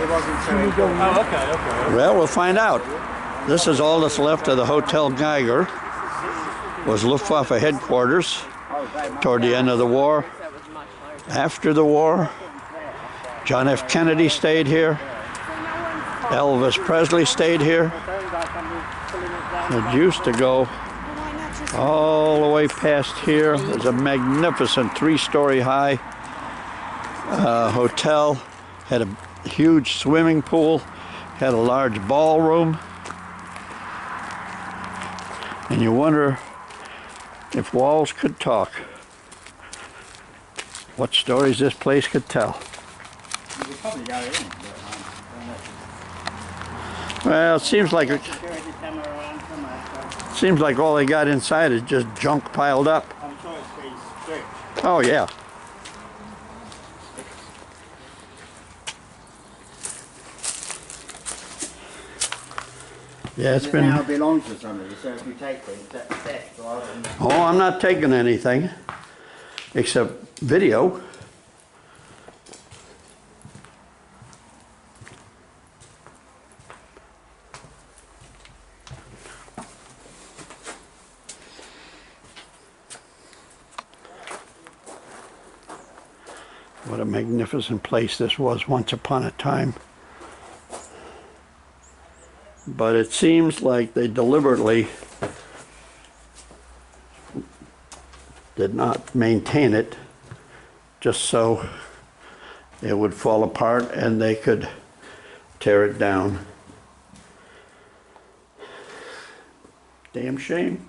Oh, okay. Well, we'll find out. This is all that's left of the Hotel Geiger. Was Luftwaffe headquarters toward the end of the war. After the war, John F. Kennedy stayed here. Elvis Presley stayed here. It used to go all the way past here. There's a magnificent 3-story high hotel. Had a huge swimming pool. Had a large ballroom. And you wonder if walls could talk, what stories this place could tell. You could probably go in, Well, it seems like all they got inside is just junk piled up. I'm sure it's pretty strict. Oh yeah. Yeah, it's been. It now belongs to somebody, so if you take things, that's theft rather than. Oh, I'm not taking anything except video. What a magnificent place this was once upon a time. But it seems like they deliberately did not maintain it just so it would fall apart and they could tear it down. Damn shame.